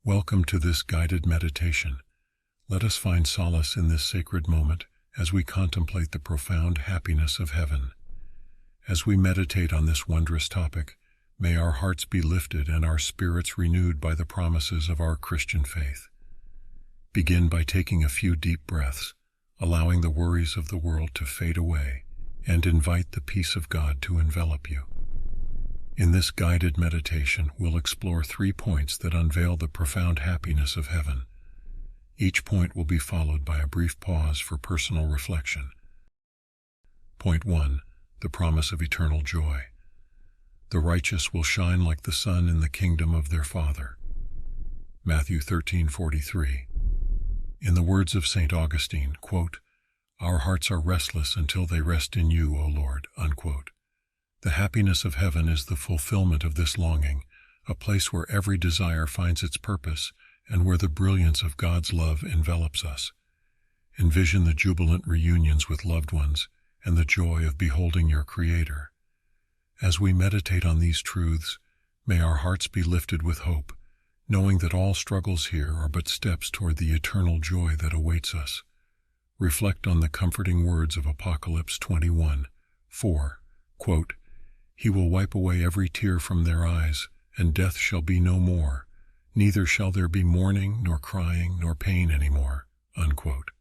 Welcome to this guided meditation. Let us find solace in this sacred moment as we contemplate the profound happiness of heaven. As we meditate on this wondrous topic, may our hearts be lifted and our spirits renewed by the promises of our Christian faith. Begin by taking a few deep breaths, allowing the worries of the world to fade away, and invite the peace of God to envelop you. In this guided meditation, we'll explore 3 points that unveil the profound happiness of heaven. Each point will be followed by a brief pause for personal reflection. Point 1. The promise of eternal joy. The righteous will shine like the sun in the kingdom of their Father. Matthew 13:43. In the words of St. Augustine, quote, "Our hearts are restless until they rest in you, O Lord," unquote. The happiness of heaven is the fulfillment of this longing, a place where every desire finds its purpose and where the brilliance of God's love envelops us. Envision the jubilant reunions with loved ones and the joy of beholding your Creator. As we meditate on these truths, may our hearts be lifted with hope, knowing that all struggles here are but steps toward the eternal joy that awaits us. Reflect on the comforting words of Apocalypse 21:4, quote, "He will wipe away every tear from their eyes, and death shall be no more. Neither shall there be mourning, nor crying, nor pain anymore," unquote.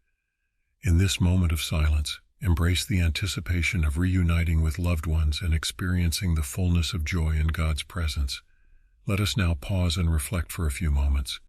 In this moment of silence, embrace the anticipation of reuniting with loved ones and experiencing the fullness of joy in God's presence. Let us now pause and reflect for a few moments.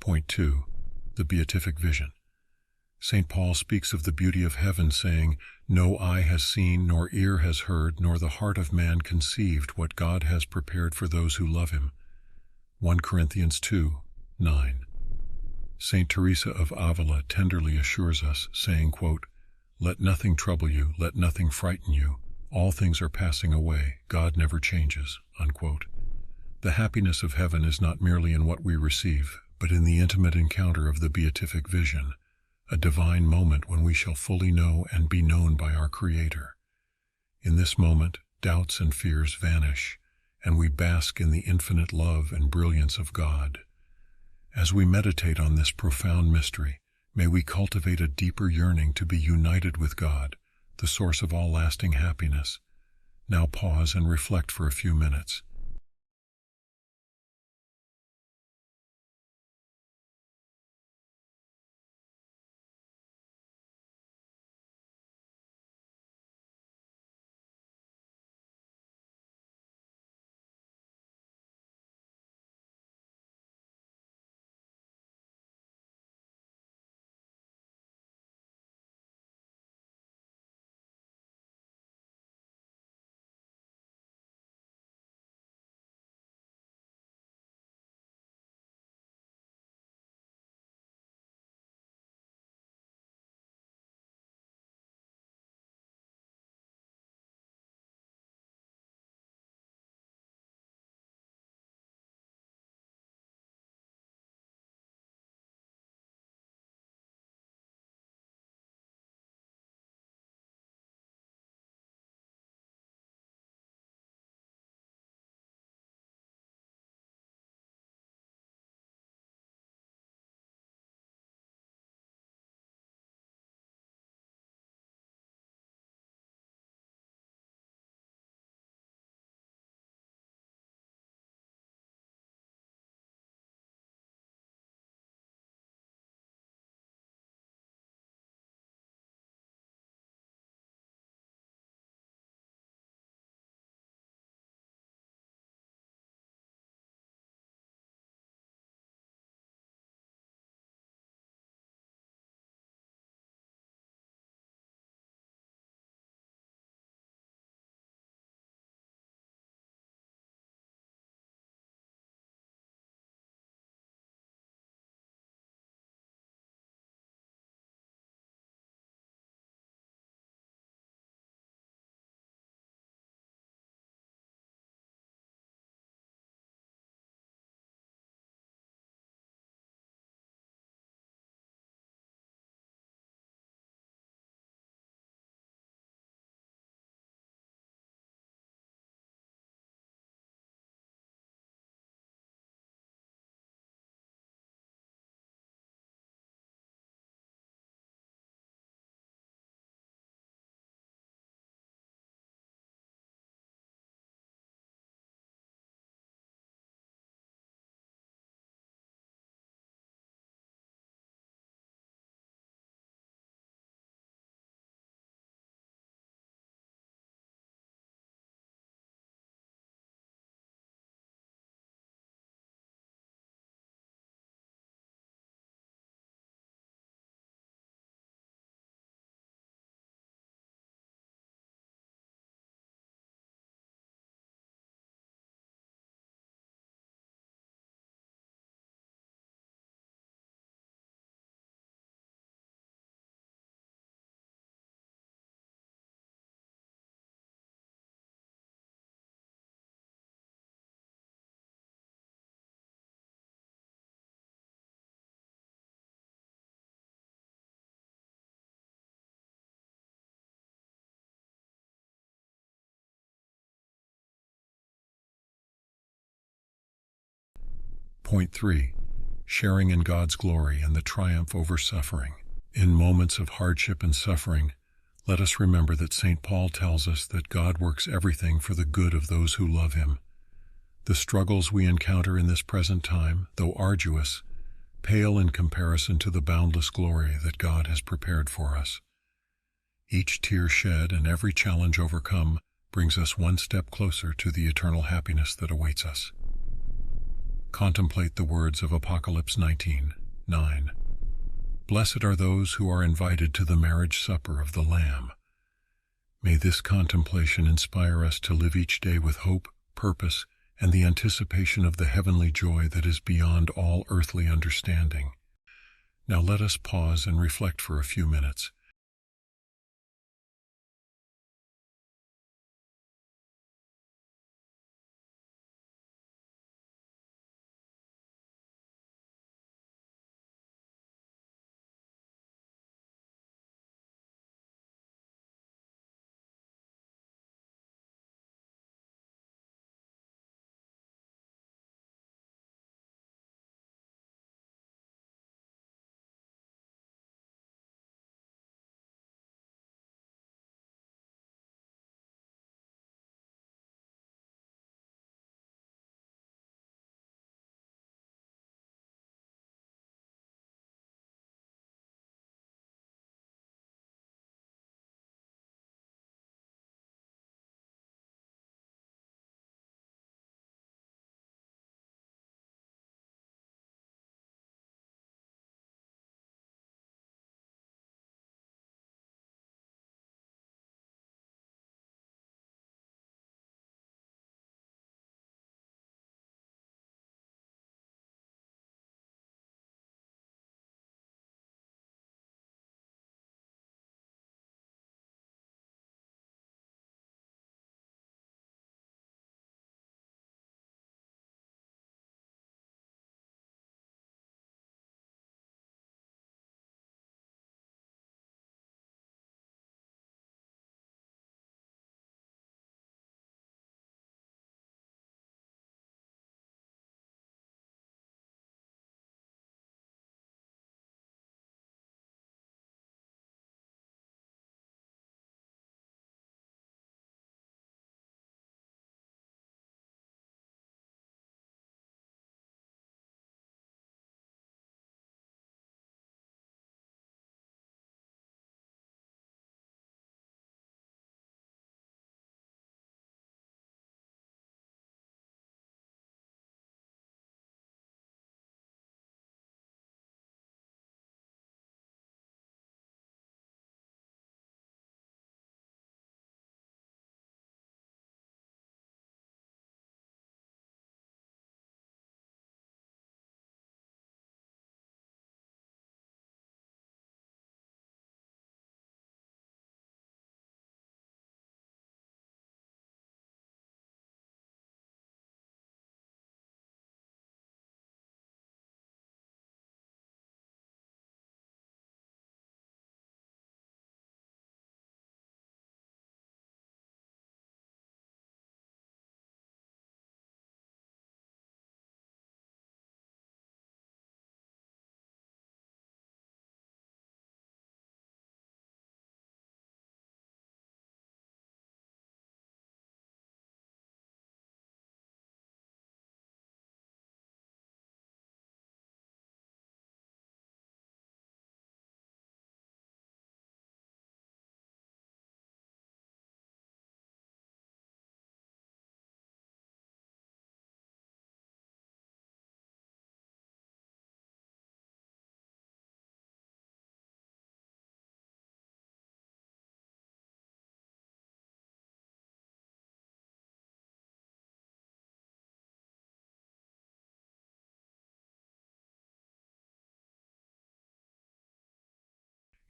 Point 2. The beatific vision. St. Paul speaks of the beauty of heaven, saying, "No eye has seen, nor ear has heard, nor the heart of man conceived what God has prepared for those who love him." 1 Corinthians 2:9. St. Teresa of Avila tenderly assures us, saying, quote, "Let nothing trouble you, let nothing frighten you. All things are passing away. God never changes." Unquote. The happiness of heaven is not merely in what we receive, but in the intimate encounter of the beatific vision, a divine moment when we shall fully know and be known by our Creator. In this moment, doubts and fears vanish, and we bask in the infinite love and brilliance of God. As we meditate on this profound mystery, may we cultivate a deeper yearning to be united with God, the source of all lasting happiness. Now pause and reflect for a few minutes. Point 3. Sharing in God's glory and the triumph over suffering. In moments of hardship and suffering, let us remember that St. Paul tells us that God works everything for the good of those who love him. The struggles we encounter in this present time, though arduous, pale in comparison to the boundless glory that God has prepared for us. Each tear shed and every challenge overcome brings us one step closer to the eternal happiness that awaits us. contemplate the words of Apocalypse 19:9. Blessed are those who are invited to the marriage supper of the Lamb. May this contemplation inspire us to live each day with hope, purpose, and the anticipation of the heavenly joy that is beyond all earthly understanding. Now let us pause and reflect for a few minutes.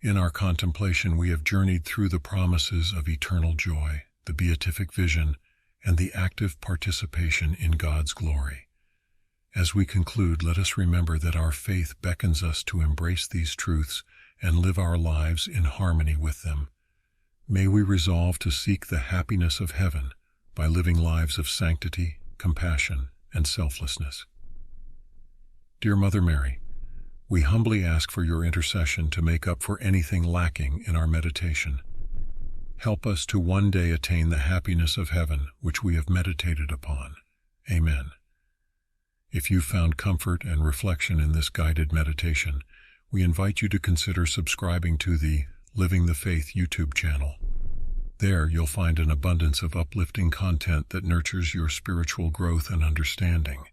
In our contemplation, we have journeyed through the promises of eternal joy, the beatific vision, and the active participation in God's glory. As we conclude, let us remember that our faith beckons us to embrace these truths and live our lives in harmony with them. May we resolve to seek the happiness of heaven by living lives of sanctity, compassion, and selflessness. Dear Mother Mary, we humbly ask for your intercession to make up for anything lacking in our meditation. Help us to one day attain the happiness of heaven which we have meditated upon. Amen. If you found comfort and reflection in this guided meditation, we invite you to consider subscribing to the Living the Faith YouTube channel. There you'll find an abundance of uplifting content that nurtures your spiritual growth and understanding.